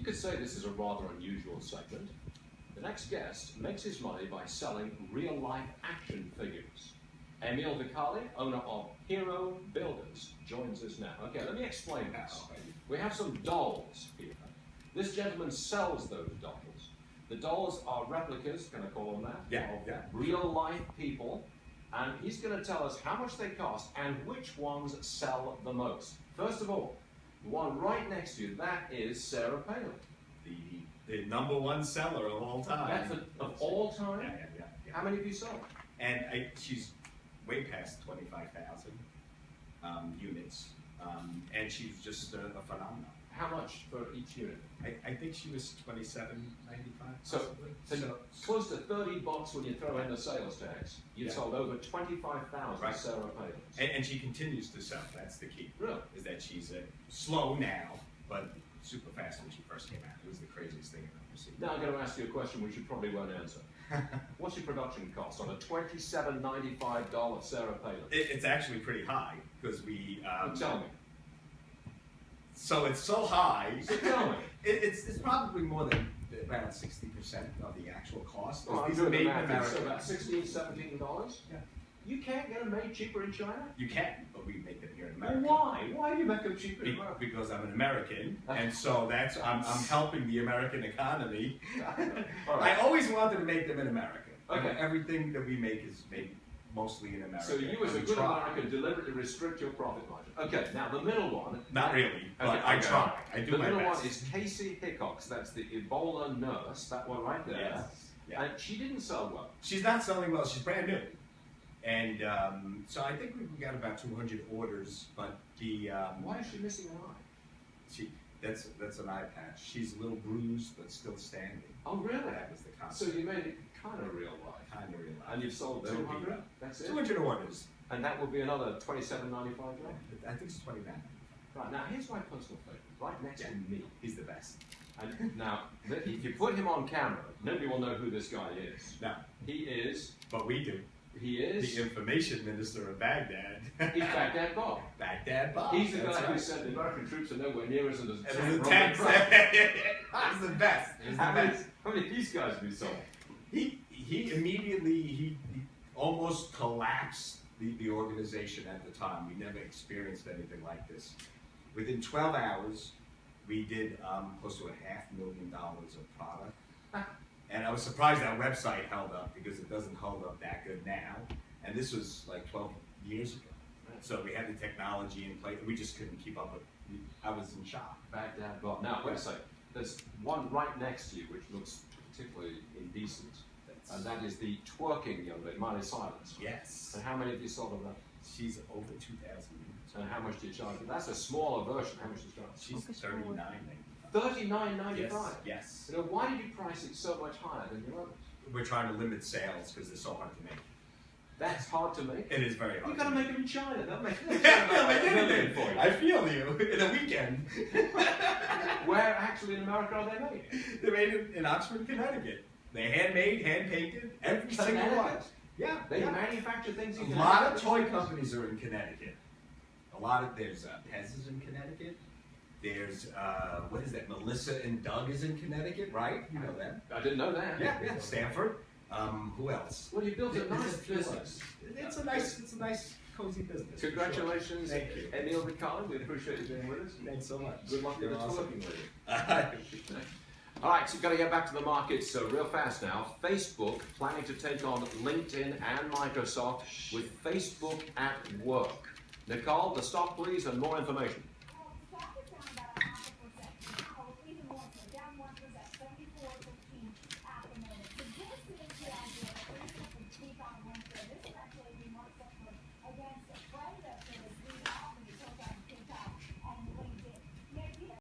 could say this is a rather unusual segment. The next guest makes his money by selling real-life action figures. Emil Vicale, owner of Hero Builders, joins us now. Okay, let me explain this. We have some dolls here. This gentleman sells those dolls. The dolls are replicas, can I call them that? Yeah, of yeah. real-life people. And he's going to tell us how much they cost and which ones sell the most. First of all, the one right next to you, that is Sarah Palin. The #1 seller of all time. That's of all time? Yeah. How many have you sold? And she's way past 25,000 units, and she's just a phenomenon. How much for each unit? I think she was $27.95. So close to $30 when you throw in the sales tax. You sold over 25,000 Sarah Palins. And she continues to sell. That's the key. Really? Is that she's slow now, but super fast when she first came out. It was the craziest thing I've ever seen. Now I'm going to ask you a question which you probably won't answer. What's your production cost on a $27.95 Sarah Palin? It's actually pretty high because we. Tell me. So it's so high. So tell me. It's probably more than around 60% of the actual cost. Oh, These are made in America. So about $16, $17? Yeah. You can't get them made cheaper in China? You can, but we make them here in America. Well, why? Why do you make them cheaper in America? Because I'm an American, and so that's I'm helping the American economy. I always wanted to make them in America. Okay. Everything that we make is made mostly in America. So you, as a good American, deliberately restrict your profit margin. Okay, now the middle one. Not really, but I try. I do my best. The middle one is Casey Hickox. That's the Ebola nurse. That one right there. Yes. Yeah. And she didn't sell well. She's not selling well. She's brand new. And so I think we got about 200 orders, but the why is she missing an eye? That's an eye patch. She's a little bruised, but still standing. Oh, really? That was the concept. So you made it kind of real life. Kind of real life. And you've sold 200. That's it. 200 orders. And that will be another $27.95. I think it's 29. Right now, here's my personal favorite. Right next to me. He's the best. And now, if you put him on camera, nobody will know who this guy is. No. He is. But we do. He is the information minister of Baghdad. He's Baghdad Bob. Baghdad Bob. He's the guy who said the American troops are nowhere near us and there's a tank. He's the best. How many of these guys have you sold? He immediately he almost collapsed the organization at the time. We never experienced anything like this. Within 12 hours, we did close to $500,000 of product. And I was surprised our website held up because it doesn't hold up that good now. And this was like 12 years ago. So we had the technology in place. We just couldn't keep up with it. I was in shock. Baghdad Bob. Now, wait a second. There's one right next to you which looks particularly indecent. And that is the twerking young lady, Miley Cyrus. Yes. And how many have you sold of that? She's over 2,000 units. And how much do you charge? That's a smaller version. How much do you charge? She's $39.95. $39.95. Yes. You know, why did you price it so much higher than your others? We're trying to limit sales because they're so hard to make. That's hard to make. It is very hard. You've got to make them in China. They'll make it for you. I feel you. In a weekend. Where actually in America are they made? They're made in Oxford, Connecticut. They're handmade, hand painted, every single one. Yeah. They manufacture things in Connecticut. A lot of toy companies are in Connecticut. There's Pez is in Connecticut. There's, what is that? Melissa and Doug is in Connecticut, right? You know them. I didn't know that. Yeah. Stanford. Who else? Well, you built a nice business. It's a nice, cozy business. Congratulations, Thank you. Emil Vicale. We appreciate you being with us. Thanks so much. Good luck with the twerking lady. All All right, so we've got to get back to the markets real fast now. Facebook planning to take on LinkedIn and Microsoft with Facebook at Work. Nicole, the stock please and more information.